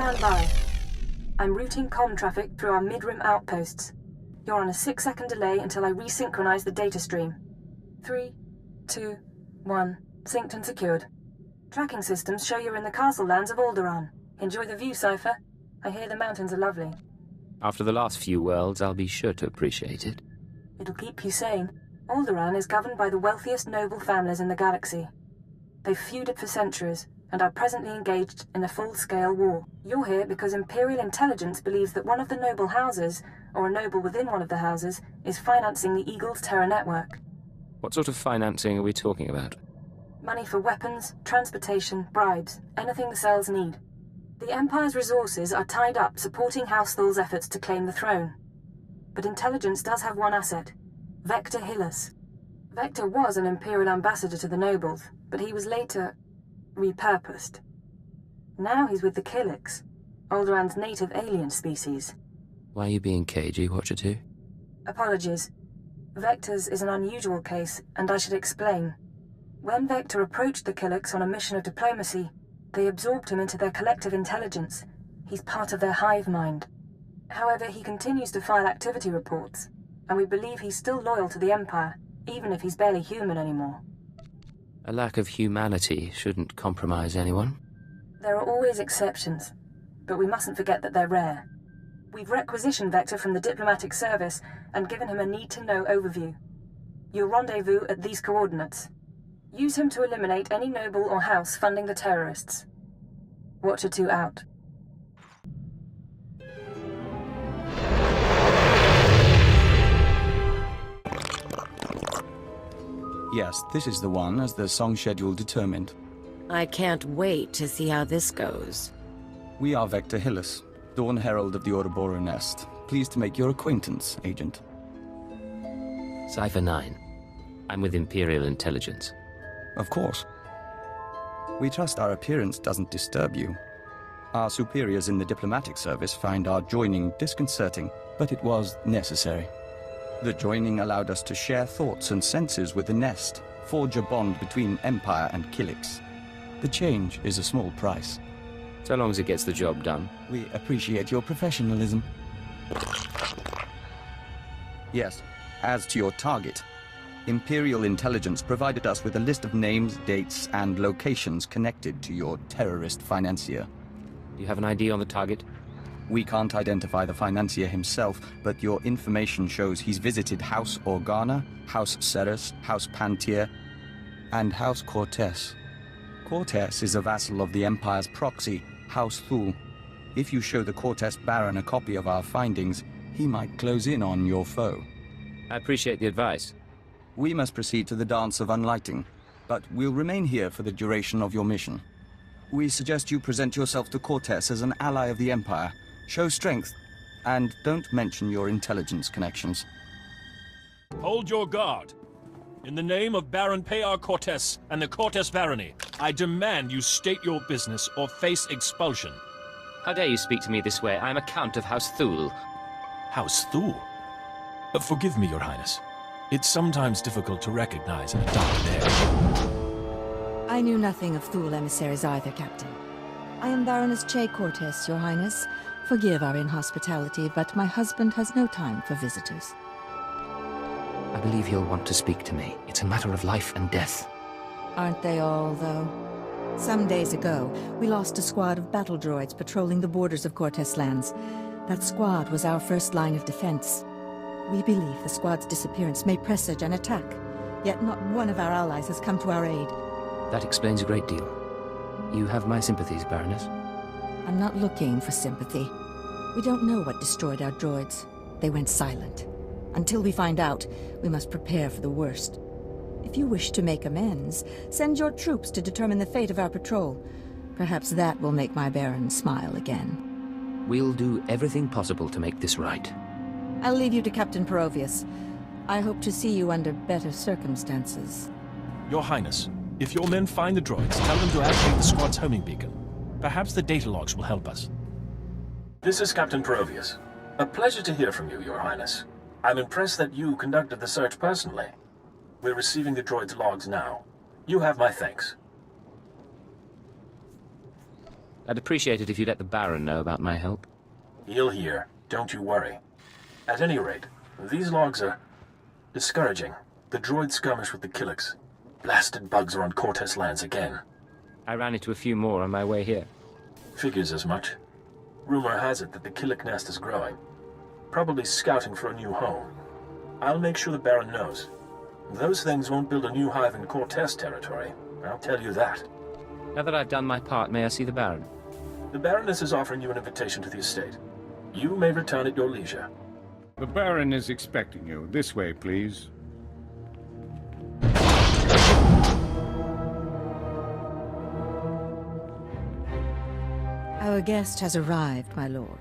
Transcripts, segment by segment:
Stand by. I'm routing comm traffic through our mid-rim outposts. You're on a 6-second delay until I resynchronize the data stream. 3, 2, 1. Synced and secured. Tracking systems show you're in the castle lands of Alderaan. Enjoy the view, Cypher. I hear the mountains are lovely. After the last few worlds, I'll be sure to appreciate it. It'll keep you sane. Alderaan is governed by the wealthiest noble families in the galaxy. They've feuded for centuries, and are presently engaged in a full-scale war. You're here because Imperial intelligence believes that one of the noble houses, or a noble within one of the houses, is financing the Eagle's terror network. What sort of financing are we talking about? Money for weapons, transportation, bribes, anything the cells need. The Empire's resources are tied up supporting House Thul's efforts to claim the throne. But intelligence does have one asset: Vector Hillis. Vector was an Imperial ambassador to the nobles, but he was later repurposed. Now he's with the Twi'leks, Alderaan's native alien species. Why are you being cagey, Watcher 2? Apologies. Vector's is an unusual case, and I should explain. When Vector approached the Twi'leks on a mission of diplomacy, they absorbed him into their collective intelligence. He's part of their hive mind. However, he continues to file activity reports, and we believe he's still loyal to the Empire, even if he's barely human anymore. A lack of humanity shouldn't compromise anyone. There are always exceptions, but we mustn't forget that they're rare. We've requisitioned Vector from the diplomatic service and given him a need-to-know overview. You'll rendezvous at these coordinates. Use him to eliminate any noble or house funding the terrorists. Watcher 2 out. Yes, this is the one, as the song schedule determined. I can't wait to see how this goes. We are Vector Hillis, Dawn Herald of the Ouroboros Nest. Pleased to make your acquaintance, Agent. Cypher 9. I'm with Imperial Intelligence. Of course. We trust our appearance doesn't disturb you. Our superiors in the diplomatic service find our joining disconcerting, but it was necessary. The joining allowed us to share thoughts and senses with the Nest, forge a bond between Empire and Twi'leks. The change is a small price. So long as it gets the job done. We appreciate your professionalism. Yes, as to your target, Imperial Intelligence provided us with a list of names, dates, and locations connected to your terrorist financier. Do you have an ID on the target? We can't identify the financier himself, but your information shows he's visited House Organa, House Ceres, House Pantier, and House Cortez. Cortez is a vassal of the Empire's proxy, House Thul. If you show the Cortez Baron a copy of our findings, he might close in on your foe. I appreciate the advice. We must proceed to the Dance of Unlighting, but we'll remain here for the duration of your mission. We suggest you present yourself to Cortez as an ally of the Empire. Show strength, and don't mention your intelligence connections. Hold your guard. In the name of Baron Payar Cortez and the Cortez Barony, I demand you state your business or face expulsion. How dare you speak to me this way? I am a Count of House Thul. House Thul? Forgive me, Your Highness. It's sometimes difficult to recognize in a dark day. I knew nothing of Thul emissaries either, Captain. I am Baroness Che Cortez, Your Highness. Forgive our inhospitality, but my husband has no time for visitors. I believe he'll want to speak to me. It's a matter of life and death. Aren't they all, though? Some days ago, we lost a squad of battle droids patrolling the borders of Cortez lands. That squad was our first line of defense. We believe the squad's disappearance may presage an attack, yet not one of our allies has come to our aid. That explains a great deal. You have my sympathies, Baroness. I'm not looking for sympathy. We don't know what destroyed our droids. They went silent. Until we find out, we must prepare for the worst. If you wish to make amends, send your troops to determine the fate of our patrol. Perhaps that will make my Baron smile again. We'll do everything possible to make this right. I'll leave you to Captain Perovius. I hope to see you under better circumstances. Your Highness, if your men find the droids, tell them to activate the squad's homing beacon. Perhaps the data logs will help us. This is Captain Perovius. A pleasure to hear from you, Your Highness. I'm impressed that you conducted the search personally. We're receiving the droid's logs now. You have my thanks. I'd appreciate it if you let the Baron know about my help. He'll hear. Don't you worry. At any rate, these logs are discouraging. The droid skirmish with the Twi'leks. Blasted bugs are on Cortez lands again. I ran into a few more on my way here. Figures as much. Rumor has it that the Twi'lek nest is growing. Probably scouting for a new home. I'll make sure the Baron knows. Those things won't build a new hive in Cortez territory. I'll tell you that. Now that I've done my part, may I see the Baron? The Baroness is offering you an invitation to the estate. You may return at your leisure. The Baron is expecting you. This way, please. Our guest has arrived, my lord.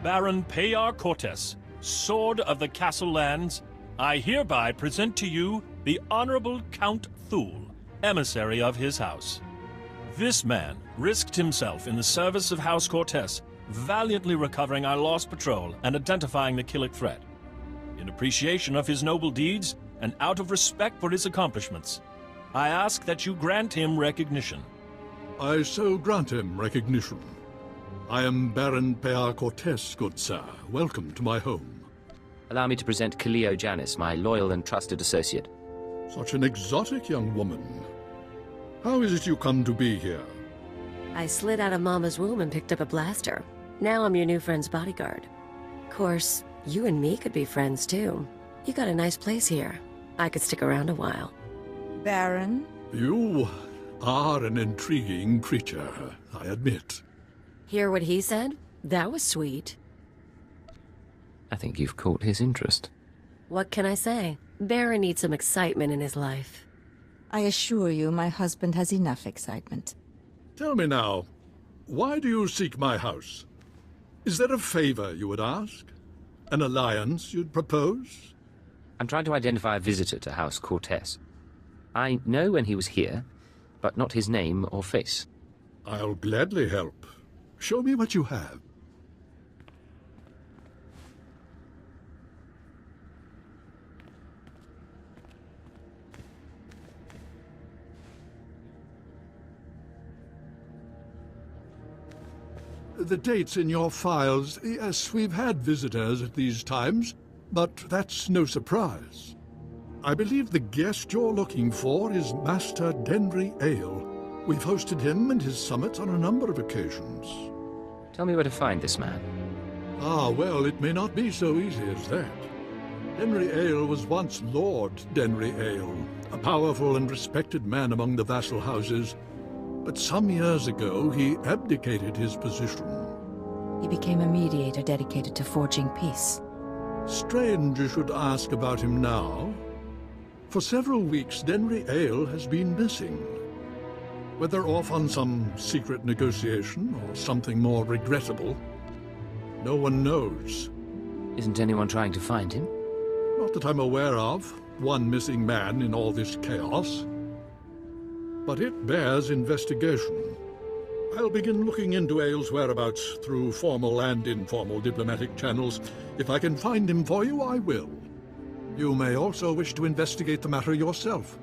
Baron Payar Cortez, Sword of the Castle Lands, I hereby present to you the Honorable Count Thule, emissary of his house. This man risked himself in the service of House Cortez, valiantly recovering our lost patrol and identifying the Twi'lek threat. In appreciation of his noble deeds and out of respect for his accomplishments, I ask that you grant him recognition. I so grant him recognition. I am Baron Payar Cortez, good sir. Welcome to my home. Allow me to present Kaleo Janis, my loyal and trusted associate. Such an exotic young woman. How is it you come to be here? I slid out of Mama's womb and picked up a blaster. Now I'm your new friend's bodyguard. Of course, you and me could be friends too. You got a nice place here. I could stick around a while. Baron? You are an intriguing creature, I admit. Hear what he said? That was sweet. I think you've caught his interest. What can I say? Baron needs some excitement in his life. I assure you my husband has enough excitement. Tell me now, why do you seek my house? Is there a favor you would ask? An alliance you'd propose? I'm trying to identify a visitor to House Cortez. I know when he was here, but not his name or face. I'll gladly help. Show me what you have. The dates in your files, yes, we've had visitors at these times, but that's no surprise. I believe the guest you're looking for is Master Denry Ale. We've hosted him and his summits on a number of occasions. Tell me where to find this man. Ah, well, it may not be so easy as that. Denry Ale was once Lord Denry Ale, a powerful and respected man among the vassal houses. But some years ago, he abdicated his position. He became a mediator dedicated to forging peace. Strange you should ask about him now. For several weeks, Denry Ale has been missing. Whether off on some secret negotiation or something more regrettable, no one knows. Isn't anyone trying to find him? Not that I'm aware of. One missing man in all this chaos. But it bears investigation. I'll begin looking into Ale's whereabouts through formal and informal diplomatic channels. If I can find him for you, I will. You may also wish to investigate the matter yourself.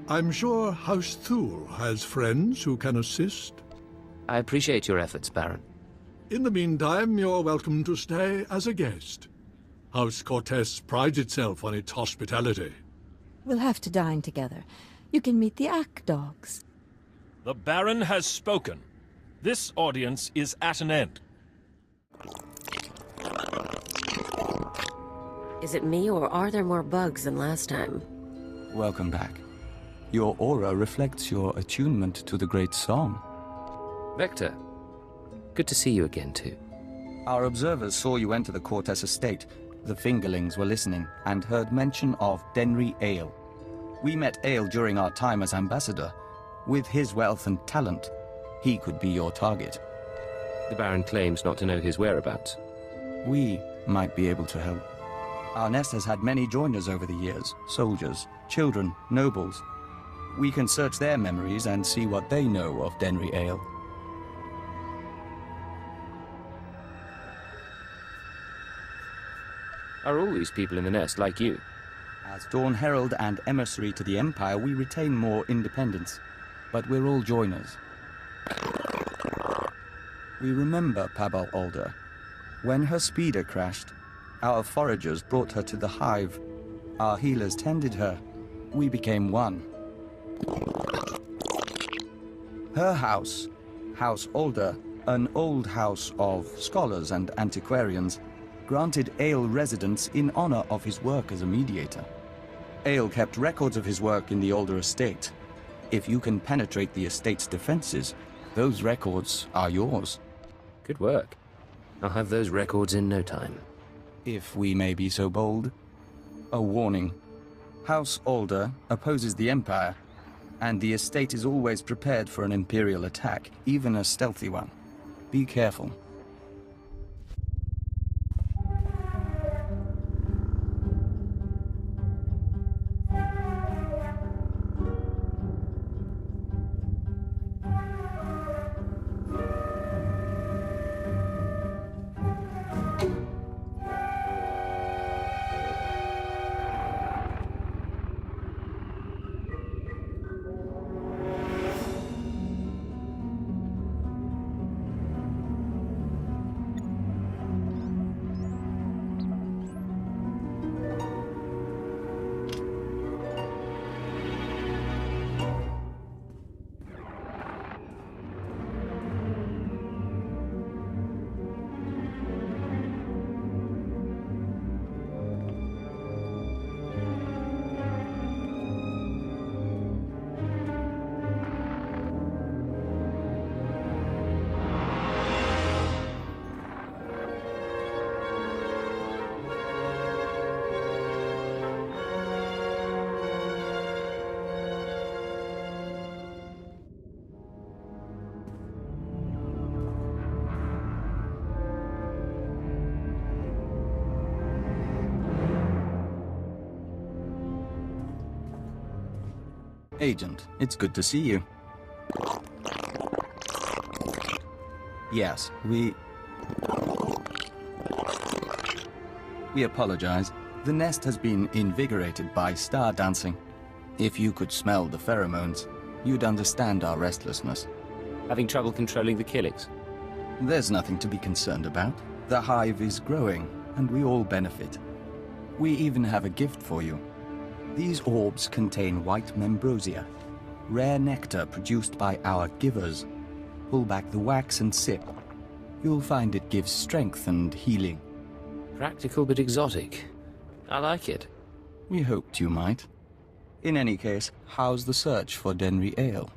I'm sure House Thule has friends who can assist. I appreciate your efforts, Baron. In the meantime, you're welcome to stay as a guest. House Cortez prides itself on its hospitality. We'll have to dine together. You can meet the Ack dogs. The Baron has spoken. This audience is at an end. Is it me, or are there more bugs than last time? Welcome back. Your aura reflects your attunement to the great song. Vector, good to see you again, too. Our observers saw you enter the Cortez estate. The fingerlings were listening and heard mention of Denry Ale. We met Ale during our time as ambassador. With his wealth and talent, he could be your target. The Baron claims not to know his whereabouts. We might be able to help. Our nest has had many joiners over the years, soldiers, children, nobles. We can search their memories and see what they know of Denry Ale. Are all these people in the nest like you? As Dawn Herald and emissary to the Empire, we retain more independence. But we're all joiners. We remember Pabal Alder. When her speeder crashed, our foragers brought her to the hive. Our healers tended her. We became one. Her house, House Alder, an old house of scholars and antiquarians, granted Ale residence in honor of his work as a mediator. Ale kept records of his work in the Alder estate. If you can penetrate the estate's defenses, those records are yours. Good work. I'll have those records in no time. If we may be so bold. A warning. House Alder opposes the Empire, and the estate is always prepared for an Imperial attack, even a stealthy one. Be careful. Agent, it's good to see you. Yes, we apologize. The nest has been invigorated by star dancing. If you could smell the pheromones, you'd understand our restlessness. Having trouble controlling the Twi'leks? There's nothing to be concerned about. The hive is growing, and we all benefit. We even have a gift for you. These orbs contain white membrosia, rare nectar produced by our givers. Pull back the wax and sip. You'll find it gives strength and healing. Practical but exotic. I like it. We hoped you might. In any case, how's the search for Denry Ale?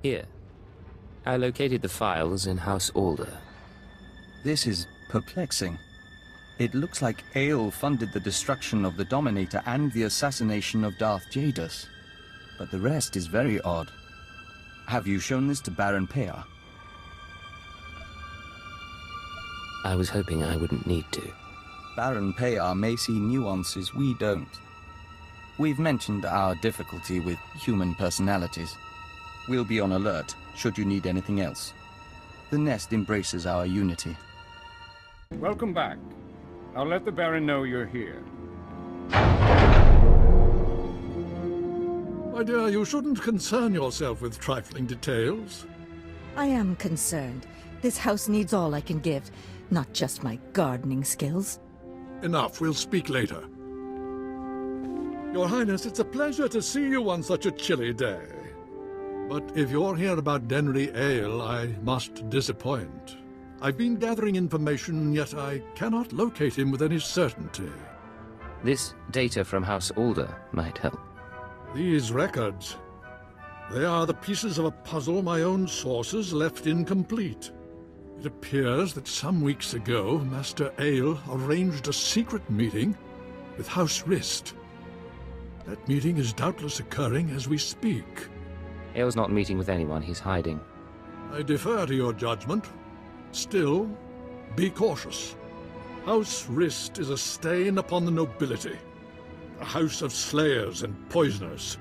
Here. I located the files in House Alder. This is perplexing. It looks like Ale funded the destruction of the Dominator and the assassination of Darth Jadus. But the rest is very odd. Have you shown this to Baron Pear? I was hoping I wouldn't need to. Baron Pear may see nuances we don't. We've mentioned our difficulty with human personalities. We'll be on alert, should you need anything else. The nest embraces our unity. Welcome back. I'll let the Baron know you're here. My dear, you shouldn't concern yourself with trifling details. I am concerned. This house needs all I can give, not just my gardening skills. Enough, we'll speak later. Your Highness, it's a pleasure to see you on such a chilly day. But if you're here about Denry Ale, I must disappoint. I've been gathering information, yet I cannot locate him with any certainty. This data from House Alder might help. These records, they are the pieces of a puzzle my own sources left incomplete. It appears that some weeks ago, Master Ale arranged a secret meeting with House Rist. That meeting is doubtless occurring as we speak. Ale's not meeting with anyone, he's hiding. I defer to your judgment. Still, be cautious. House Rist is a stain upon the nobility. A house of slayers and poisoners.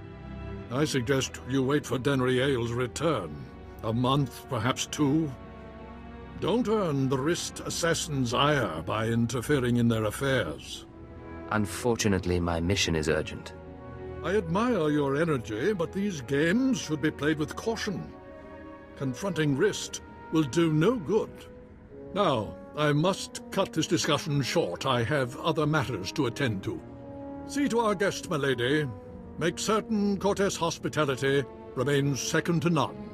I suggest you wait for Denry Ale's return. A month, perhaps 2. Don't earn the Rist assassins' ire by interfering in their affairs. Unfortunately, my mission is urgent. I admire your energy, but these games should be played with caution. Confronting Rist will do no good. Now, I must cut this discussion short. I have other matters to attend to. See to our guest, my lady. Make certain Cortez hospitality remains second to none.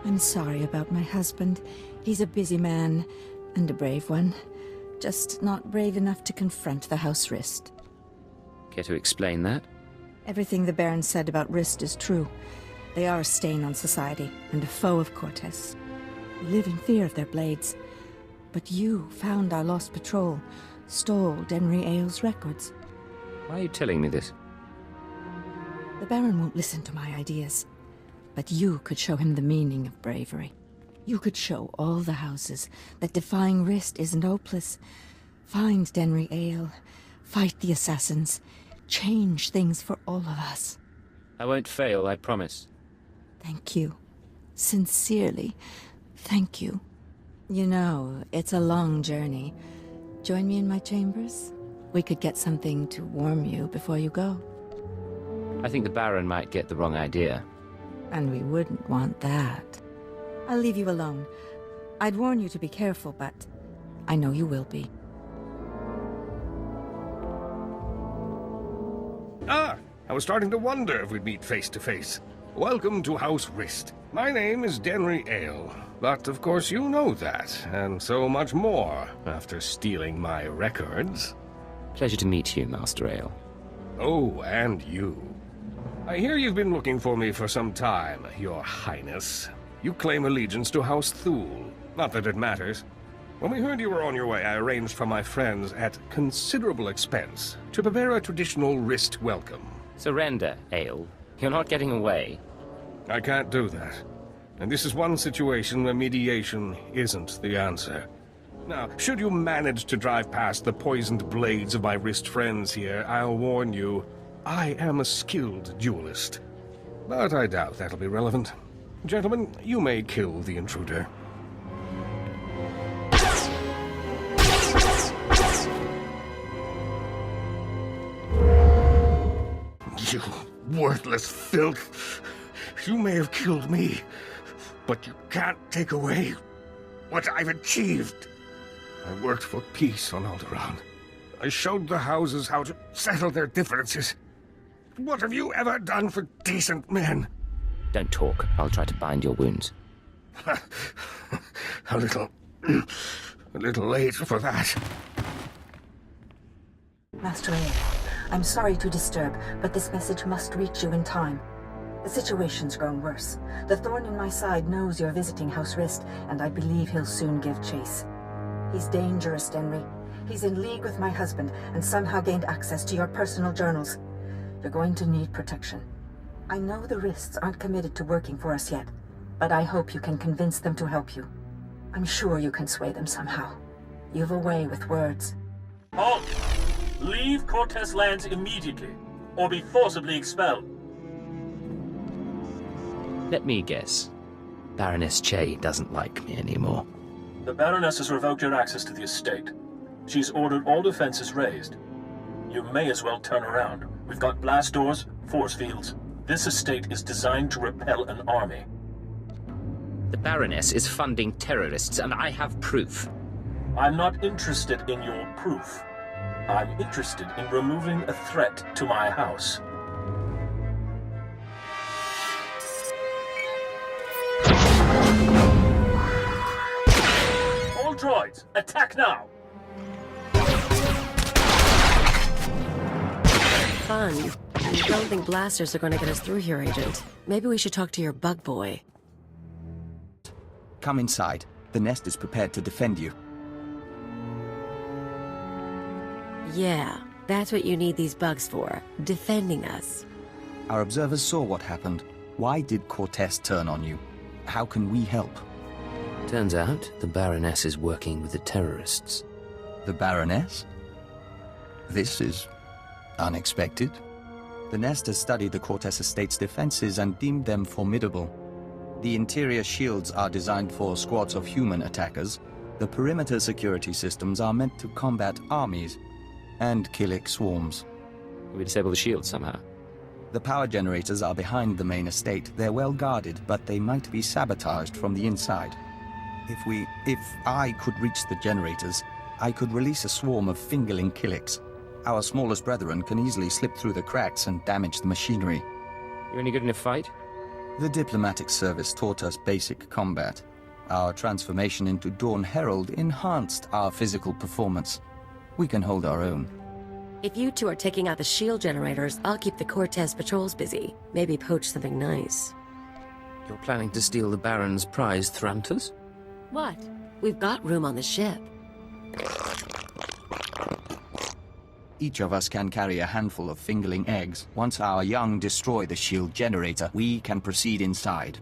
I'm sorry about my husband. He's a busy man, and a brave one. Just not brave enough to confront the House Rist. Care to explain that? Everything the Baron said about Rist is true. They are a stain on society, and a foe of Cortez. We live in fear of their blades. But you found our lost patrol, stole Denry Aile's records. Why are you telling me this? The Baron won't listen to my ideas. But you could show him the meaning of bravery. You could show all the houses that defying Rist isn't hopeless. Find Denry Aile, fight the assassins, change things for all of us. I won't fail, I promise. Thank you. Sincerely, thank you. You know, it's a long journey. Join me in my chambers? We could get something to warm you before you go. I think the Baron might get the wrong idea. And we wouldn't want that. I'll leave you alone. I'd warn you to be careful, but I know you will be. Ah, I was starting to wonder if we'd meet face to face. Welcome to House Rist. My name is Denry Aile, but of course you know that, and so much more after stealing my records. Pleasure to meet you, Master Aile. Oh, and you. I hear you've been looking for me for some time, Your Highness. You claim allegiance to House Thule. Not that it matters. When we heard you were on your way, I arranged for my friends at considerable expense to prepare a traditional Rist welcome. Surrender, Aile. You're not getting away. I can't do that. And this is one situation where mediation isn't the answer. Now, should you manage to drive past the poisoned blades of my Rist friends here, I'll warn you, I am a skilled duelist. But I doubt that'll be relevant. Gentlemen, you may kill the intruder. You worthless filth! You may have killed me, but you can't take away what I've achieved. I worked for peace on Alderaan. I showed the houses how to settle their differences. What have you ever done for decent men? Don't talk. I'll try to bind your wounds. a little late for that. Master Aile, I'm sorry to disturb, but this message must reach you in time. The situation's grown worse. The thorn in my side knows you're visiting House Rist, and I believe he'll soon give chase. He's dangerous, Denry. He's in league with my husband, and somehow gained access to your personal journals. You're going to need protection. I know the Rists aren't committed to working for us yet, but I hope you can convince them to help you. I'm sure you can sway them somehow. You've a way with words. Halt! Leave Cortez lands immediately, or be forcibly expelled. Let me guess. Baroness Che doesn't like me anymore. The Baroness has revoked your access to the estate. She's ordered all defenses raised. You may as well turn around. We've got blast doors, force fields. This estate is designed to repel an army. The Baroness is funding terrorists, and I have proof. I'm not interested in your proof. I'm interested in removing a threat to my house. All droids, attack now! Fun. I don't think blasters are going to get us through here, Agent. Maybe we should talk to your bug boy. Come inside. The nest is prepared to defend you. Yeah, that's what you need these bugs for. Defending us. Our observers saw what happened. Why did Cortez turn on you? How can we help? Turns out the Baroness is working with the terrorists. The Baroness? This is unexpected. The nest has studied the Cortez estate's defenses and deemed them formidable. The interior shields are designed for squads of human attackers. The perimeter security systems are meant to combat armies and Twi'lek swarms. We disable the shield somehow. The power generators are behind the main estate. They're well guarded, but they might be sabotaged from the inside. If I could reach the generators, I could release a swarm of fingerling Twi'leks. Our smallest brethren can easily slip through the cracks and damage the machinery. You any good in a fight? The diplomatic service taught us basic combat. Our transformation into Dawn Herald enhanced our physical performance. We can hold our own. If you two are taking out the shield generators, I'll keep the Cortez patrols busy. Maybe poach something nice. You're planning to steal the Baron's prize Thranters? What? We've got room on the ship. Each of us can carry a handful of fingerling eggs. Once our young destroy the shield generator, we can proceed inside.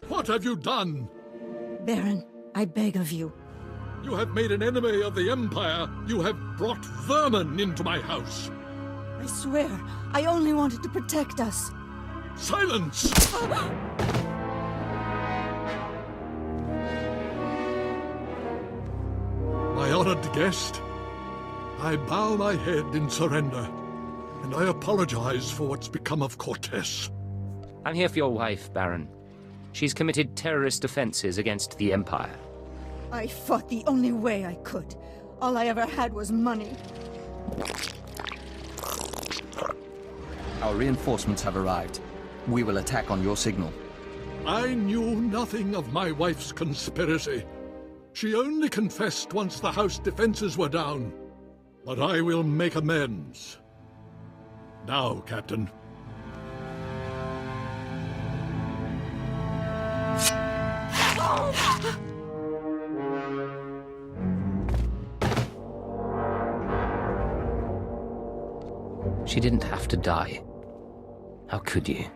What have you done? Baron, I beg of you. You have made an enemy of the Empire. You have brought vermin into my house. I swear, I only wanted to protect us. Silence! My honored guest, I bow my head in surrender, and I apologize for what's become of Cortez. I'm here for your wife, Baron. She's committed terrorist offenses against the Empire. I fought the only way I could. All I ever had was money. Our reinforcements have arrived. We will attack on your signal. I knew nothing of my wife's conspiracy. She only confessed once the house defenses were down. But I will make amends. Now, Captain. She didn't have to die. How could you?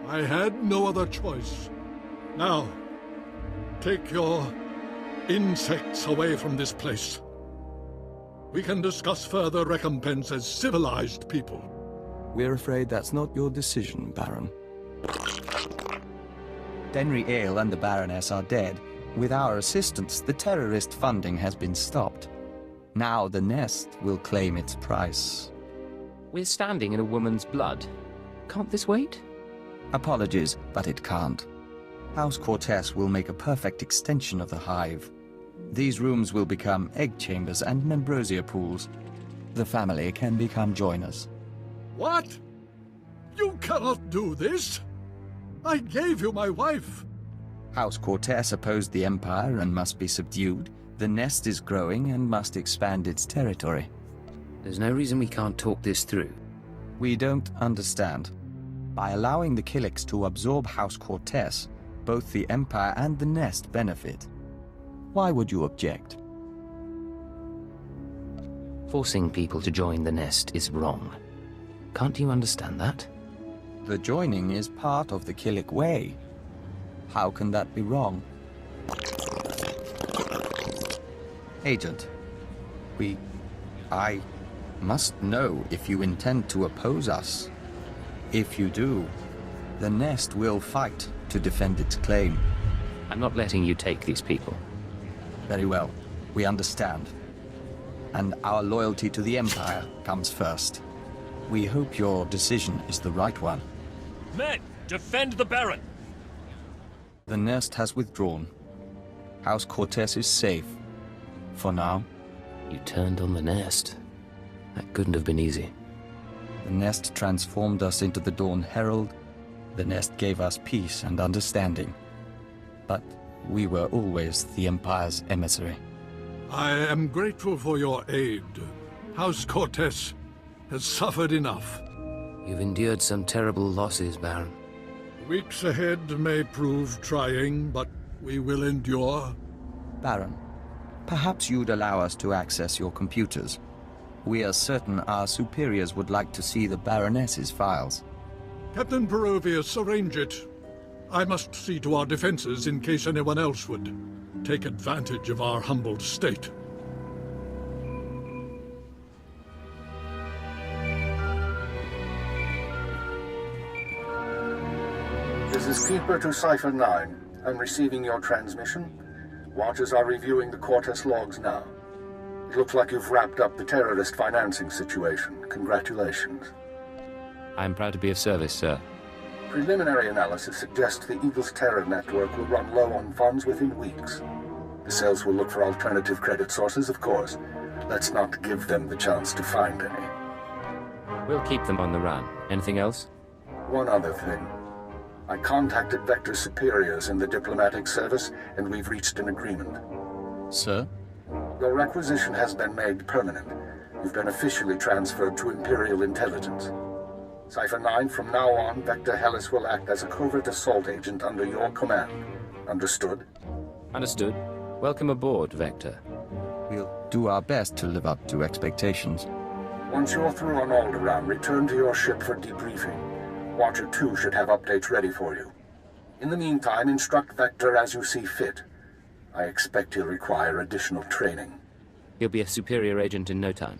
I had no other choice. Now, take your insects away from this place. We can discuss further recompense as civilized people. We're afraid that's not your decision, Baron. Denry Ale and the Baroness are dead. With our assistance, the terrorist funding has been stopped. Now the Nest will claim its price. We're standing in a woman's blood. Can't this wait? Apologies, but it can't. House Cortez will make a perfect extension of the hive. These rooms will become egg chambers and membrosia pools. The family can become joiners. What? You cannot do this! I gave you my wife! House Cortez opposed the Empire and must be subdued. The Nest is growing and must expand its territory. There's no reason we can't talk this through. We don't understand. By allowing the Twi'leks to absorb House Cortez, both the Empire and the Nest benefit. Why would you object? Forcing people to join the Nest is wrong. Can't you understand that? The joining is part of the Twi'lek way. How can that be wrong? Agent, I must know if you intend to oppose us. If you do, the Nest will fight to defend its claim. I'm not letting you take these people. Very well. We understand. And our loyalty to the Empire comes first. We hope your decision is the right one. Men, defend the Baron! The Nest has withdrawn. House Cortez is safe. For now. You turned on the Nest. That couldn't have been easy. The Nest transformed us into the Dawn Herald. The Nest gave us peace and understanding. But we were always the Empire's emissary. I am grateful for your aid. House Cortez has suffered enough. You've endured some terrible losses, Baron. Weeks ahead may prove trying, but we will endure. Baron, perhaps you'd allow us to access your computers. We are certain our superiors would like to see the Baroness's files. Captain Perovius, arrange it. I must see to our defenses in case anyone else would take advantage of our humbled state. This is Keeper to Cipher 9. I'm receiving your transmission. Watchers are reviewing the Cortez logs now. It looks like you've wrapped up the terrorist financing situation. Congratulations. I'm proud to be of service, sir. Preliminary analysis suggests the Eagle's terror network will run low on funds within weeks. The cells will look for alternative credit sources, of course. Let's not give them the chance to find any. We'll keep them on the run. Anything else? One other thing. I contacted Vector's superiors in the diplomatic service, and we've reached an agreement. Sir? Your requisition has been made permanent. You've been officially transferred to Imperial intelligence. Cipher 9, from now on, Vector Hellis will act as a covert assault agent under your command. Understood? Understood. Welcome aboard, Vector. We'll do our best to live up to expectations. Once you're through on Alderaan, return to your ship for debriefing. Watcher 2 should have updates ready for you. In the meantime, instruct Vector as you see fit. I expect he'll require additional training. He'll be a superior agent in no time.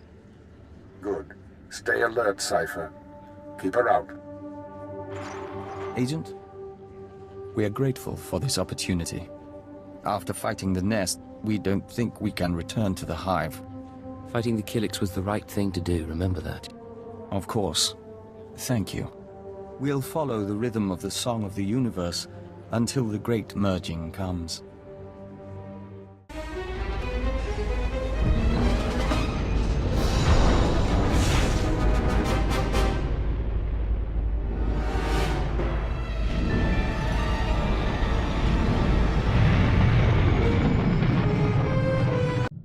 Good. Stay alert, Cipher. Keep her out. Agent, we are grateful for this opportunity. After fighting the Nest, we don't think we can return to the Hive. Fighting the Twi'leks was the right thing to do, remember that. Of course. Thank you. We'll follow the rhythm of the Song of the Universe until the Great Merging comes.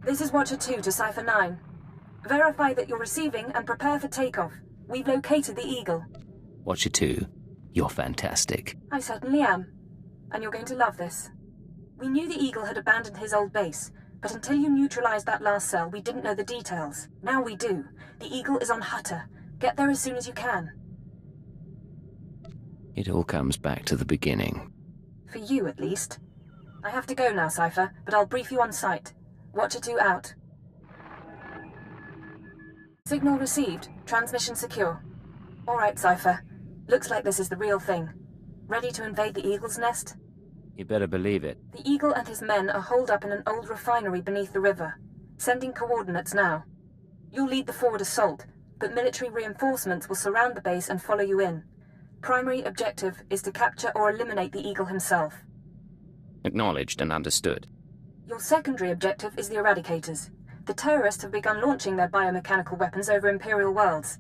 This is Watcher 2 to Cipher 9. Verify that you're receiving and prepare for takeoff. We've located the Eagle. Watcher 2, you're fantastic. I certainly am. And you're going to love this. We knew the Eagle had abandoned his old base, but until you neutralized that last cell, we didn't know the details. Now we do. The Eagle is on Hutter. Get there as soon as you can. It all comes back to the beginning. For you, at least. I have to go now, Cipher, but I'll brief you on site. Watcher 2 out. Signal received. Transmission secure. All right, Cipher. Looks like this is the real thing. Ready to invade the Eagle's nest? You better believe it. The Eagle and his men are holed up in an old refinery beneath the river. Sending coordinates now. You'll lead the forward assault, but military reinforcements will surround the base and follow you in. Primary objective is to capture or eliminate the Eagle himself. Acknowledged and understood. Your secondary objective is the Eradicators. The terrorists have begun launching their biomechanical weapons over Imperial worlds.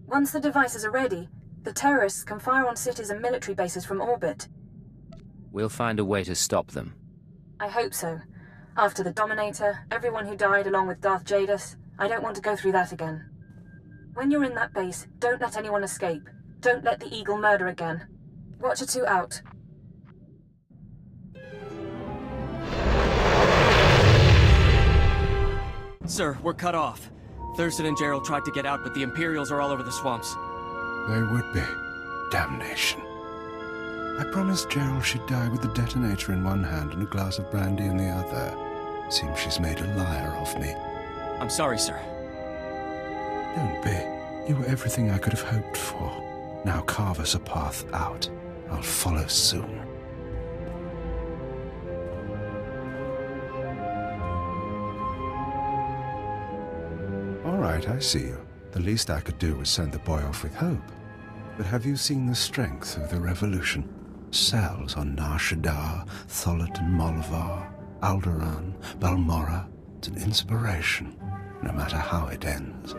Once the devices are ready, the terrorists can fire on cities and military bases from orbit. We'll find a way to stop them. I hope so. After the Dominator, everyone who died along with Darth Jadus, I don't want to go through that again. When you're in that base, don't let anyone escape. Don't let the Eagle murder again. Watcher 2 out. Sir, we're cut off. Thurston and Gerald tried to get out, but the Imperials are all over the swamps. They would be. Damnation. I promised Gerald she'd die with the detonator in one hand and a glass of brandy in the other. Seems she's made a liar of me. I'm sorry, sir. Don't be. You were everything I could have hoped for. Now carve us a path out. I'll follow soon. All right, I see you. The least I could do was send the boy off with hope. But have you seen the strength of the revolution? Cells on Nar Shaddaa, Tholet and Molvar, Alderaan, Balmorra. It's an inspiration, no matter how it ends.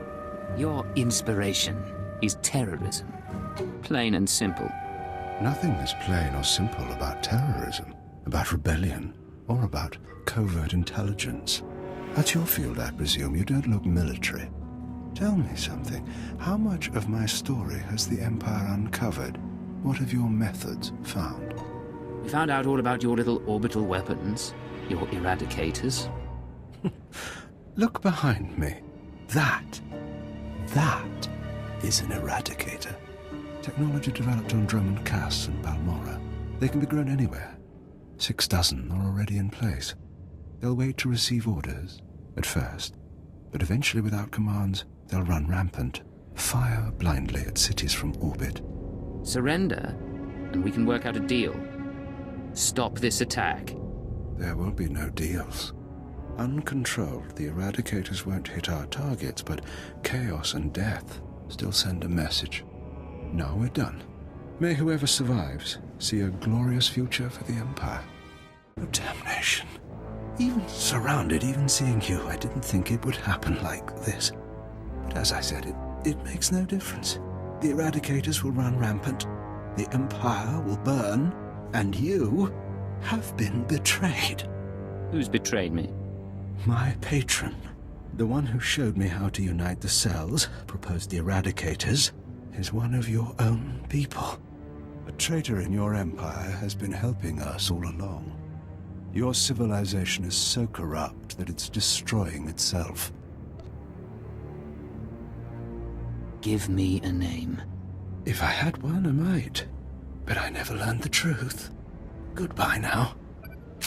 Your inspiration is terrorism. Plain and simple. Nothing is plain or simple about terrorism, about rebellion, or about covert intelligence. That's your field, I presume. You don't look military. Tell me something. How much of my story has the Empire uncovered? What have your methods found? We found out all about your little orbital weapons, your eradicators. Look behind me. That is an eradicator. Technology developed on Drummond Cass and Balmora. They can be grown anywhere. 6 dozen are already in place. They'll wait to receive orders, at first, but eventually without commands, they'll run rampant, fire blindly at cities from orbit. Surrender, and we can work out a deal. Stop this attack. There will be no deals. Uncontrolled, the eradicators won't hit our targets, but chaos and death still send a message. Now we're done. May whoever survives see a glorious future for the Empire. Oh, damnation. Even surrounded, even seeing you, I didn't think it would happen like this. But as I said, it makes no difference. The eradicators will run rampant, the Empire will burn, and you have been betrayed. Who's betrayed me? My patron. The one who showed me how to unite the cells, proposed the eradicators, is one of your own people. A traitor in your empire has been helping us all along. Your civilization is so corrupt that it's destroying itself. Give me a name. If I had one, I might. But I never learned the truth. Goodbye now.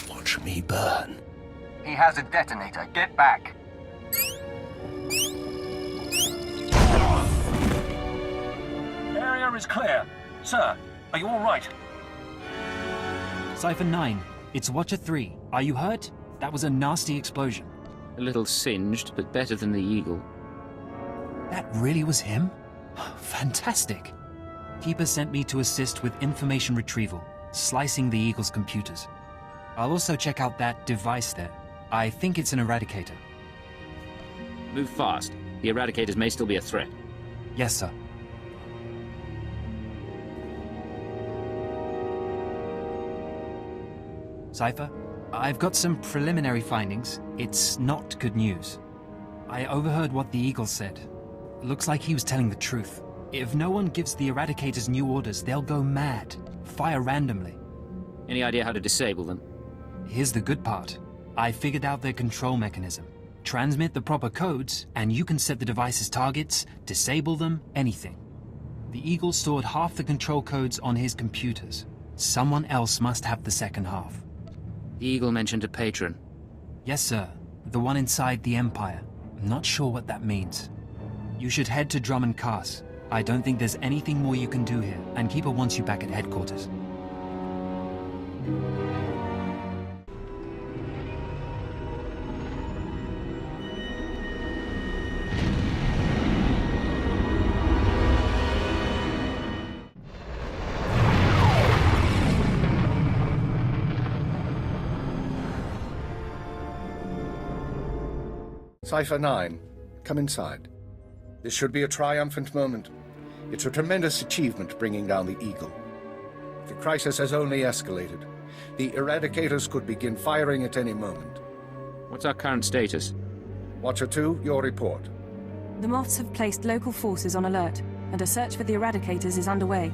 Watch me burn. He has a detonator. Get back. Area is clear. Sir, are you all right? Cypher 9, it's Watcher 3. Are you hurt? That was a nasty explosion. A little singed, but better than the Eagle. That really was him? Fantastic. Keeper sent me to assist with information retrieval, slicing the Eagle's computers. I'll also check out that device there. I think it's an eradicator. Move fast. The eradicators may still be a threat. Yes, sir. Cypher, I've got some preliminary findings. It's not good news. I overheard what the Eagle said. Looks like he was telling the truth. If no one gives the eradicators new orders, they'll go mad. Fire randomly. Any idea how to disable them? Here's the good part. I figured out their control mechanism. Transmit the proper codes, and you can set the device's targets, disable them, anything. The Eagle stored half the control codes on his computers. Someone else must have the second half. The Eagle mentioned a patron. Yes, sir. The one inside the Empire. I'm not sure what that means. You should head to Drummond Cass. I don't think there's anything more you can do here, and Keeper wants you back at headquarters. Cypher 9, come inside. This should be a triumphant moment. It's a tremendous achievement bringing down the Eagle. The crisis has only escalated. The eradicators could begin firing at any moment. What's our current status? Watcher 2, your report. The Moths have placed local forces on alert, and a search for the eradicators is underway.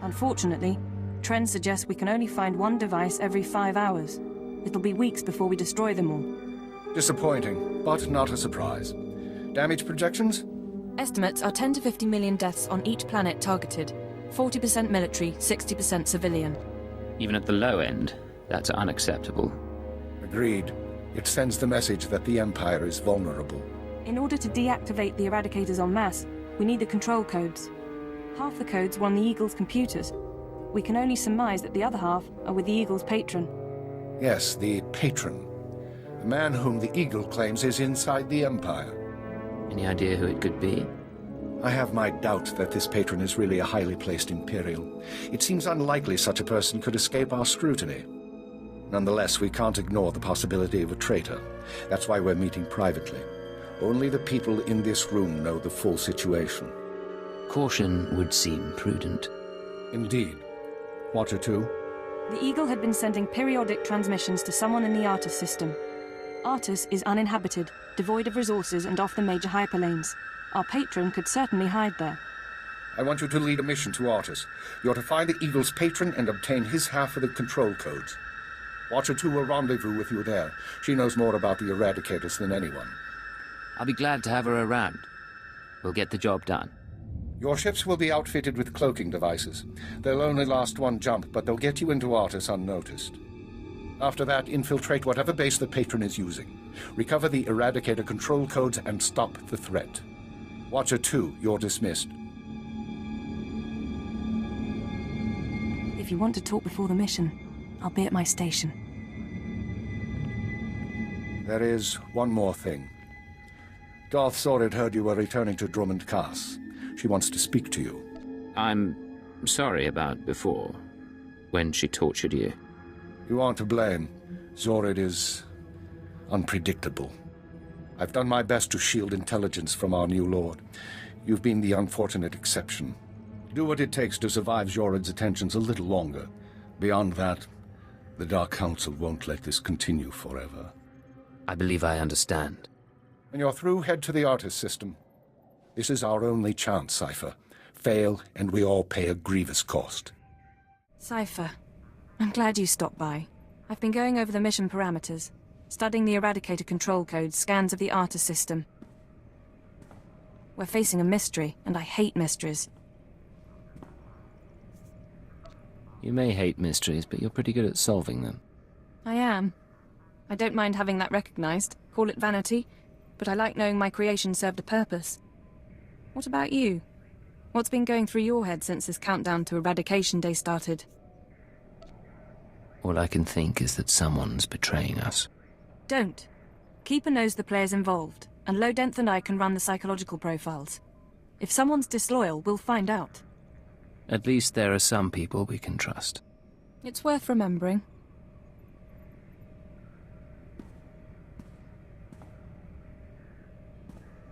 Unfortunately, trends suggest we can only find one device every 5 hours. It'll be weeks before we destroy them all. Disappointing, but not a surprise. Damage projections? Estimates are 10 to 50 million deaths on each planet targeted. 40% military, 60% civilian. Even at the low end, that's unacceptable. Agreed. It sends the message that the Empire is vulnerable. In order to deactivate the eradicators en masse, we need the control codes. Half the codes were on the Eagle's computers. We can only surmise that the other half are with the Eagle's patron. Yes, the patron. The man whom the Eagle claims is inside the Empire. Any idea who it could be? I have my doubt that this patron is really a highly placed Imperial. It seems unlikely such a person could escape our scrutiny. Nonetheless, we can't ignore the possibility of a traitor. That's why we're meeting privately. Only the people in this room know the full situation. Caution would seem prudent. Indeed. Watcher 2? The Eagle had been sending periodic transmissions to someone in the Artus system. Artus is uninhabited, devoid of resources and off the major hyperlanes. Our patron could certainly hide there. I want you to lead a mission to Artus. You're to find the Eagle's patron and obtain his half of the control codes. Watcher 2 will rendezvous with you there. She knows more about the Eradicators than anyone. I'll be glad to have her around. We'll get the job done. Your ships will be outfitted with cloaking devices. They'll only last one jump, but they'll get you into Artus unnoticed. After that, infiltrate whatever base the patron is using. Recover the Eradicator control codes and stop the threat. Watcher 2, you're dismissed. If you want to talk before the mission, I'll be at my station. There is one more thing. Darth Zorid heard you were returning to Drummond Cass. She wants to speak to you. I'm sorry about before, when she tortured you. You aren't to blame. Zorid is unpredictable. I've done my best to shield intelligence from our new lord. You've been the unfortunate exception. Do what it takes to survive Zorid's attentions a little longer. Beyond that, the Dark Council won't let this continue forever. I believe I understand. When you're through, head to the Artus system. This is our only chance, Cypher. Fail, and we all pay a grievous cost. Cypher, I'm glad you stopped by. I've been going over the mission parameters, studying the Eradicator control codes, scans of the Artus system. We're facing a mystery, and I hate mysteries. You may hate mysteries, but you're pretty good at solving them. I am. I don't mind having that recognized. Call it vanity, but I like knowing my creation served a purpose. What about you? What's been going through your head since this countdown to Eradication Day started? All I can think is that someone's betraying us. Don't. Keeper knows the players involved, and Lodenth and I can run the psychological profiles. If someone's disloyal, we'll find out. At least there are some people we can trust. It's worth remembering.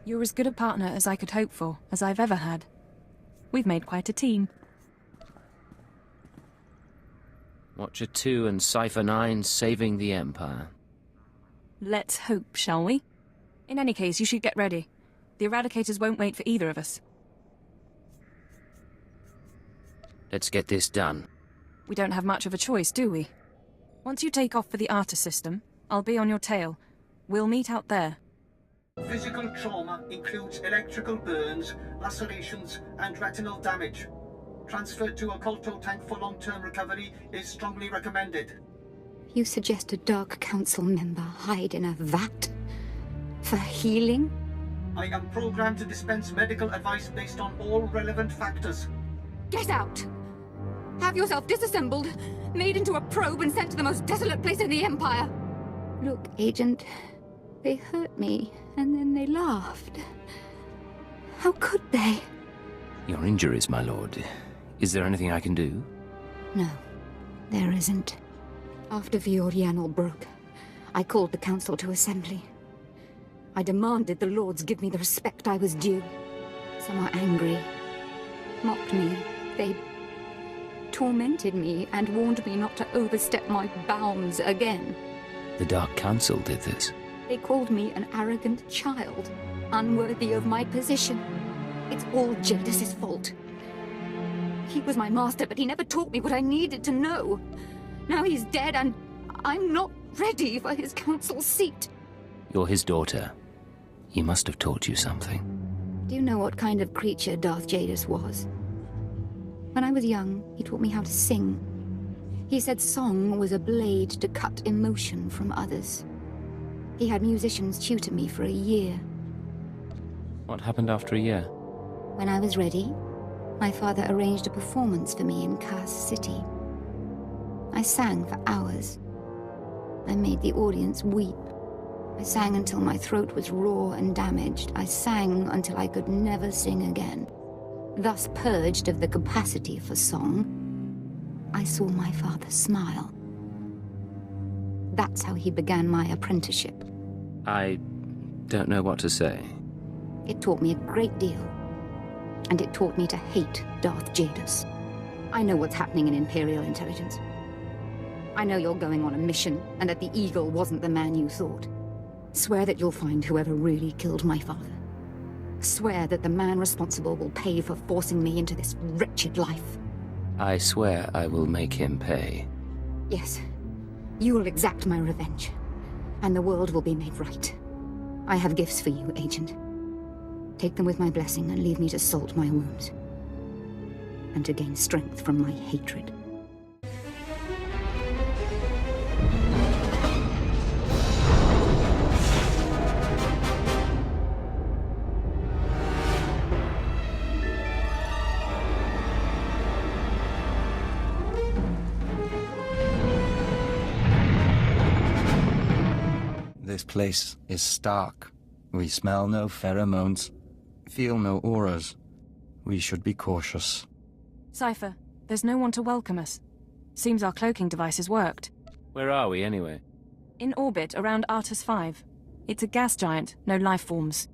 You're as good a partner as I could hope for, as I've ever had. We've made quite a team. Watcher 2 and Cypher 9 saving the Empire. Let's hope, shall we? In any case, you should get ready. The Eradicators won't wait for either of us. Let's get this done. We don't have much of a choice, do we? Once you take off for the Artus system, I'll be on your tail. We'll meet out there. Physical trauma includes electrical burns, lacerations, and retinal damage. Transfer to a Colto tank for long-term recovery is strongly recommended. You suggest a Dark Council member hide in a vat? For healing? I am programmed to dispense medical advice based on all relevant factors. Get out! Have yourself disassembled, made into a probe and sent to the most desolate place in the Empire! Look, Agent, they hurt me, and then they laughed. How could they? Your injuries, my lord. Is there anything I can do? No, there isn't. After Viorianal broke, I called the Council to assembly. I demanded the Lords give me the respect I was due. Some were angry, mocked me. They tormented me and warned me not to overstep my bounds again. The Dark Council did this. They called me an arrogant child, unworthy of my position. It's all Jadis' fault. He was my master, but he never taught me what I needed to know. Now he's dead, and I'm not ready for his council seat. You're his daughter. He must have taught you something. Do you know what kind of creature Darth Jadis was? When I was young, he taught me how to sing. He said song was a blade to cut emotion from others. He had musicians tutor me for a year. What happened after a year? When I was ready, my father arranged a performance for me in Cass City. I sang for hours. I made the audience weep. I sang until my throat was raw and damaged. I sang until I could never sing again. Thus purged of the capacity for song, I saw my father smile. That's how he began my apprenticeship. I don't know what to say. It taught me a great deal. And it taught me to hate Darth Jadis. I know what's happening in Imperial intelligence. I know you're going on a mission, and that the Eagle wasn't the man you thought. Swear that you'll find whoever really killed my father. Swear that the man responsible will pay for forcing me into this wretched life. I swear I will make him pay. Yes. You will exact my revenge, and the world will be made right. I have gifts for you, Agent. Take them with my blessing and leave me to salt my wounds, and to gain strength from my hatred. This place is stark. We smell no pheromones, feel no auras. We should be cautious. Cypher, there's no one to welcome us. Seems our cloaking devices worked. Where are we, anyway? In orbit around Artus 5. It's a gas giant, no life forms.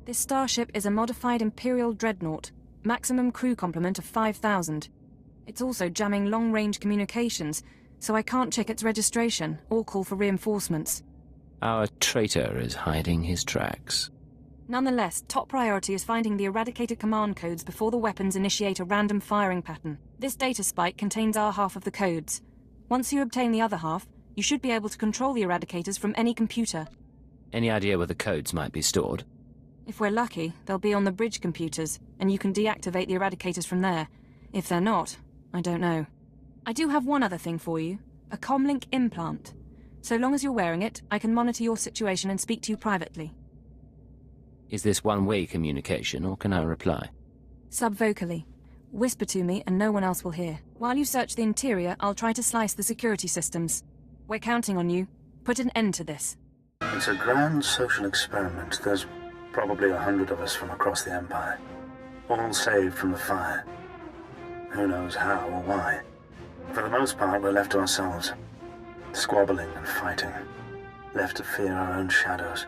This starship is a modified Imperial dreadnought, maximum crew complement of 5,000. It's also jamming long-range communications, so I can't check its registration or call for reinforcements. Our traitor is hiding his tracks. Nonetheless, top priority is finding the eradicated command codes before the weapons initiate a random firing pattern. This data spike contains our half of the codes. Once you obtain the other half, you should be able to control the eradicators from any computer. Any idea where the codes might be stored? If we're lucky, they'll be on the bridge computers, and you can deactivate the eradicators from there. If they're not, I don't know. I do have one other thing for you. A comlink implant. So long as you're wearing it, I can monitor your situation and speak to you privately. Is this one-way communication, or can I reply? Subvocally. Whisper to me and no one else will hear. While you search the interior, I'll try to slice the security systems. We're counting on you. Put an end to this. It's a grand social experiment. There's probably 100 of us from across the Empire. All saved from the fire. Who knows how or why. For the most part, we're left to ourselves. Squabbling and fighting. Left to fear our own shadows.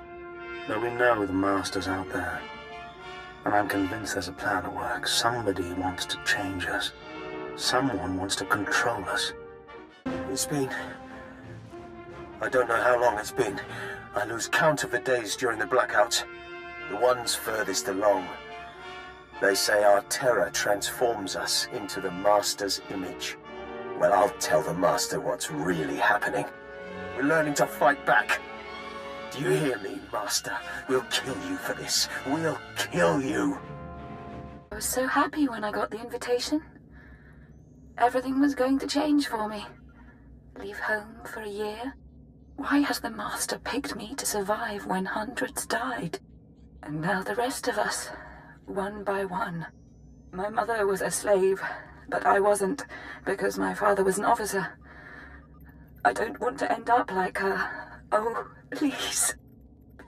Though we know the Master's out there. And I'm convinced there's a plan at work. Somebody wants to change us. Someone wants to control us. It's been... I don't know how long it's been. I lose count of the days during the blackouts. The ones furthest along. They say our terror transforms us into the Master's image. Well, I'll tell the Master what's really happening. We're learning to fight back. Do you hear me, Master? We'll kill you for this. We'll kill you. I was so happy when I got the invitation. Everything was going to change for me. Leave home for a year. Why has the Master picked me to survive when hundreds died? And now the rest of us, one by one. My mother was a slave, but I wasn't, because my father was an officer. I don't want to end up like her. Oh, please.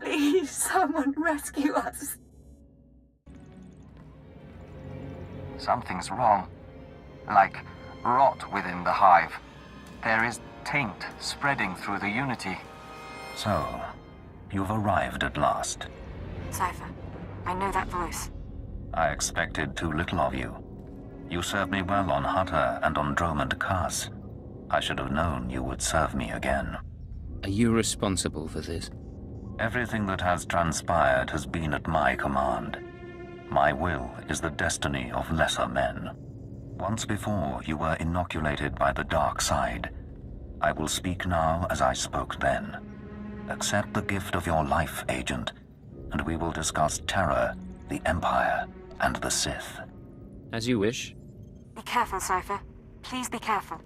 Please, someone rescue us. Something's wrong. Like rot within the hive. There is taint spreading through the Unity. So, you've arrived at last. Cypher, I know that voice. I expected too little of you. You served me well on Hutter and on Dromund Kaas. I should have known you would serve me again. Are you responsible for this? Everything that has transpired has been at my command. My will is the destiny of lesser men. Once before, you were inoculated by the dark side. I will speak now as I spoke then. Accept the gift of your life, Agent, and we will discuss terror, the Empire, and the Sith. As you wish. Be careful, Cypher. Please be careful.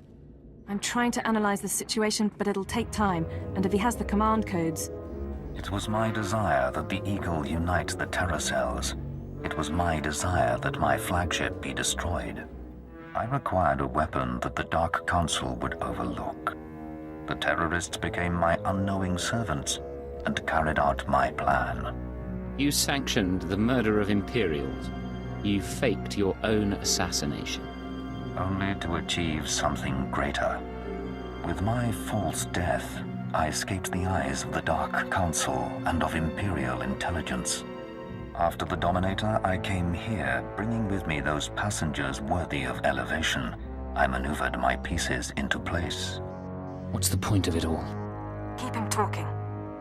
I'm trying to analyze the situation, but it'll take time, and if he has the command codes... It was my desire that the Eagle unite the Terror Cells. It was my desire that my flagship be destroyed. I required a weapon that the Dark Council would overlook. The terrorists became my unknowing servants and carried out my plan. You sanctioned the murder of Imperials. You faked your own assassination. Only to achieve something greater. With my false death, I escaped the eyes of the Dark Council and of Imperial intelligence. After the Dominator, I came here, bringing with me those passengers worthy of elevation. I maneuvered my pieces into place. What's the point of it all? Keep him talking.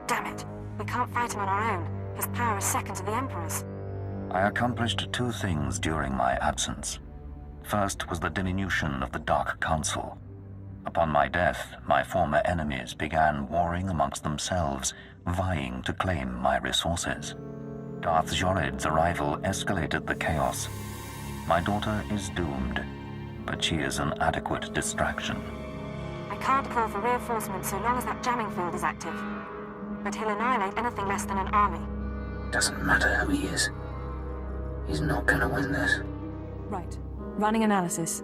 Damn it. We can't fight him on our own. His power is second to the Emperor's. I accomplished two things during my absence. First was the diminution of the Dark Council. Upon my death, my former enemies began warring amongst themselves, vying to claim my resources. Darth Jorid's arrival escalated the chaos. My daughter is doomed, but she is an adequate distraction. I can't call for reinforcements so long as that jamming field is active. But he'll annihilate anything less than an army. Doesn't matter who he is. He's not gonna win this. Right. Running analysis.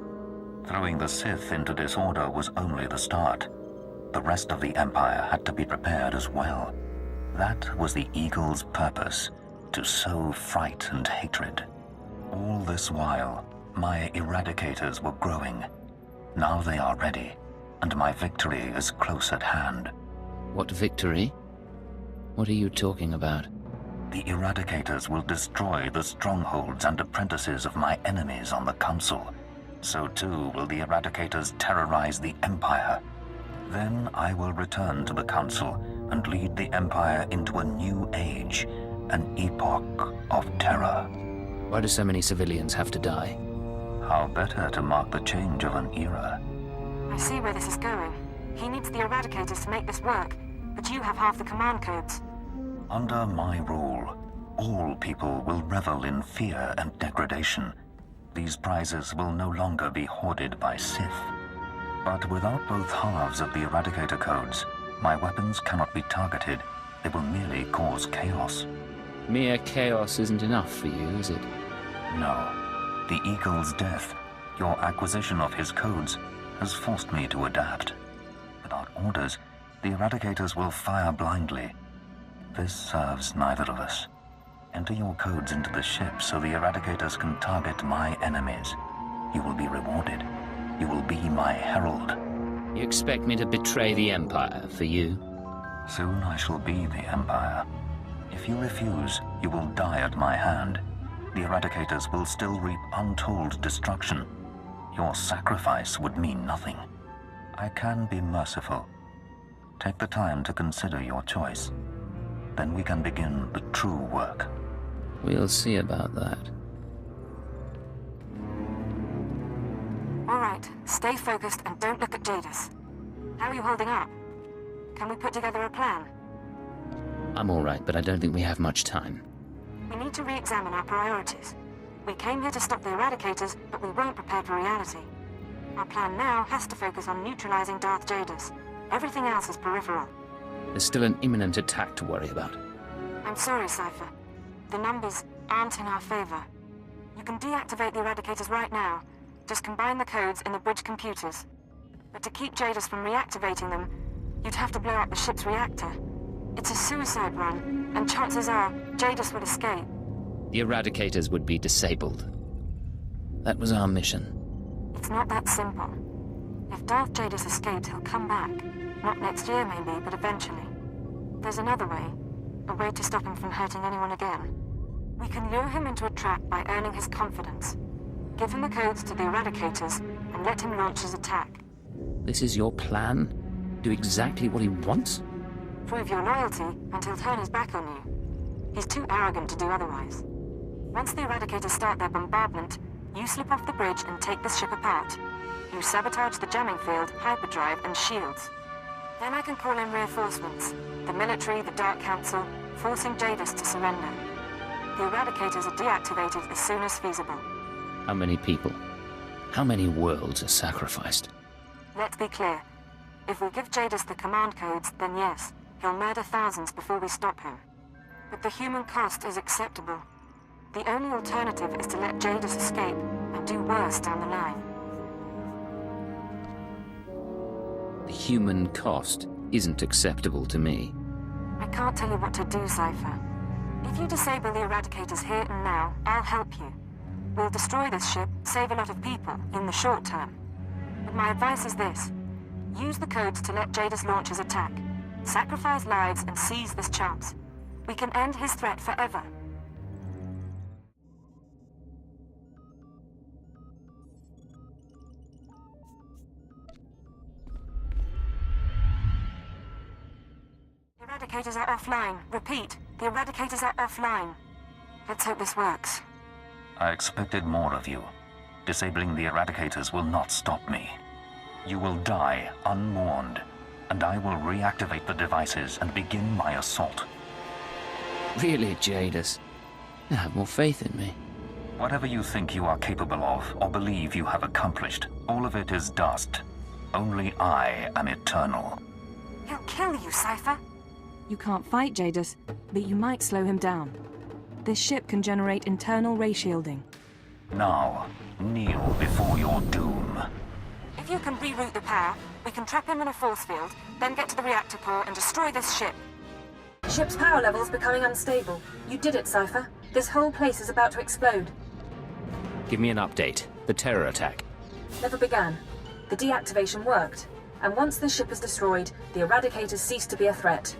Throwing the Sith into disorder was only the start. The rest of the Empire had to be prepared as well. That was the Eagle's purpose, to sow fright and hatred. All this while, my Eradicators were growing. Now they are ready, and my victory is close at hand. What victory? What are you talking about? The Eradicators will destroy the strongholds and apprentices of my enemies on the Council. So too will the Eradicators terrorize the Empire. Then I will return to the Council and lead the Empire into a new age, an epoch of terror. Why do so many civilians have to die? How better to mark the change of an era? I see where this is going. He needs the Eradicators to make this work, but you have half the command codes. Under my rule, all people will revel in fear and degradation. These prizes will no longer be hoarded by Sith. But without both halves of the Eradicator codes, my weapons cannot be targeted. They will merely cause chaos. Mere chaos isn't enough for you, is it? No. The Eagle's death, your acquisition of his codes, has forced me to adapt. Without orders, the Eradicators will fire blindly. This serves neither of us. Enter your codes into the ship so the Eradicators can target my enemies. You will be rewarded. You will be my herald. You expect me to betray the Empire for you? Soon I shall be the Empire. If you refuse, you will die at my hand. The Eradicators will still reap untold destruction. Your sacrifice would mean nothing. I can be merciful. Take the time to consider your choice. Then we can begin the true work. We'll see about that. All right, stay focused and don't look at Jadis. How are you holding up? Can we put together a plan? I'm all right, but I don't think we have much time. We need to re-examine our priorities. We came here to stop the Eradicators, but we weren't prepared for reality. Our plan now has to focus on neutralizing Darth Jadis. Everything else is peripheral. There's still an imminent attack to worry about. I'm sorry, Cypher. The numbers aren't in our favor. You can deactivate the Eradicators right now. Just combine the codes in the bridge computers. But to keep Jadis from reactivating them, you'd have to blow up the ship's reactor. It's a suicide run, and chances are Jadis would escape. The Eradicators would be disabled. That was our mission. It's not that simple. If Darth Jadis escapes, he'll come back. Not next year, maybe, but eventually. There's another way. A way to stop him from hurting anyone again. We can lure him into a trap by earning his confidence. Give him the codes to the Eradicators, and let him launch his attack. This is your plan? Do exactly what he wants? Prove your loyalty, and he'll turn his back on you. He's too arrogant to do otherwise. Once the Eradicators start their bombardment, you slip off the bridge and take the ship apart. You sabotage the jamming field, hyperdrive, and shields. Then I can call in reinforcements. The military, the Dark Council, forcing Jadis to surrender. The Eradicators are deactivated as soon as feasible. How many people? How many worlds are sacrificed? Let's be clear. If we give Jadis the command codes, then yes, he'll murder thousands before we stop him. But the human cost is acceptable. The only alternative is to let Jadis escape and do worse down the line. The human cost isn't acceptable to me. I can't tell you what to do, Cypher. If you disable the Eradicators here and now, I'll help you. We'll destroy this ship, save a lot of people, in the short term. But my advice is this. Use the codes to let Jadis launch his attack. Sacrifice lives and seize this chance. We can end his threat forever. The Eradicators are offline. Repeat, the Eradicators are offline. Let's hope this works. I expected more of you. Disabling the Eradicators will not stop me. You will die unmourned, and I will reactivate the devices and begin my assault. Really, Jadis? You have more faith in me. Whatever you think you are capable of, or believe you have accomplished, all of it is dust. Only I am eternal. He'll kill you, Cypher. You can't fight Jadis, but you might slow him down. This ship can generate internal ray shielding. Now, kneel before your doom. If you can reroute the power, we can trap him in a force field, then get to the reactor core and destroy this ship. Ship's power level's becoming unstable. You did it, Cypher. This whole place is about to explode. Give me an update. The terror attack. Never began. The deactivation worked, and once the ship is destroyed, the Eradicators cease to be a threat.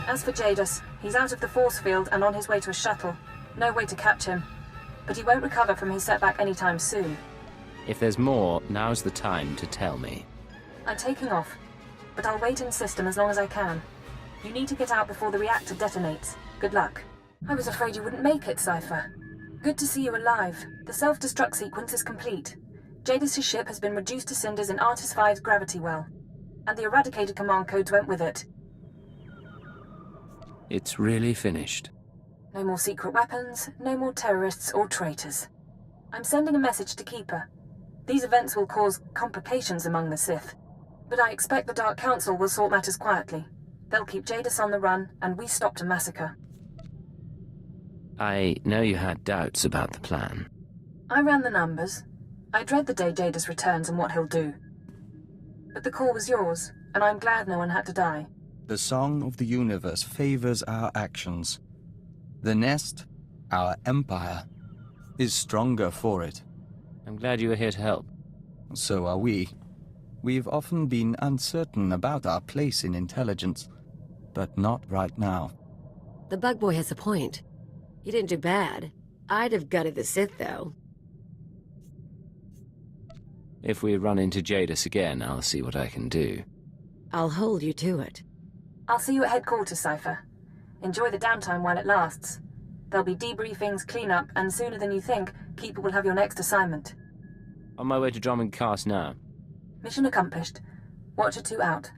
As for Jadis, he's out of the force field and on his way to a shuttle. No way to catch him. But he won't recover from his setback anytime soon. If there's more, now's the time to tell me. I'm taking off, but I'll wait in system as long as I can. You need to get out before the reactor detonates. Good luck. I was afraid you wouldn't make it, Cypher. Good to see you alive. The self-destruct sequence is complete. Jadis' ship has been reduced to cinders in Artis V's gravity well, and the Eradicated command codes went with it. It's really finished. No more secret weapons, no more terrorists or traitors. I'm sending a message to Keeper. These events will cause complications among the Sith, but I expect the Dark Council will sort matters quietly. They'll keep Jadis on the run, and we stopped a massacre. I know you had doubts about the plan. I ran the numbers. I dread the day Jadis returns and what he'll do. But the call was yours, and I'm glad no one had to die. The song of the universe favors our actions. The nest, our empire, is stronger for it. I'm glad you were here to help. So are we. We've often been uncertain about our place in intelligence, but not right now. The bug boy has a point. You didn't do bad. I'd have gutted the Sith, though. If we run into Jadis again, I'll see what I can do. I'll hold you to it. I'll see you at headquarters, Cypher. Enjoy the downtime while it lasts. There'll be debriefings, cleanup, and sooner than you think, Keeper will have your next assignment. On my way to Drummond Cast now. Mission accomplished. Watcher 2 out.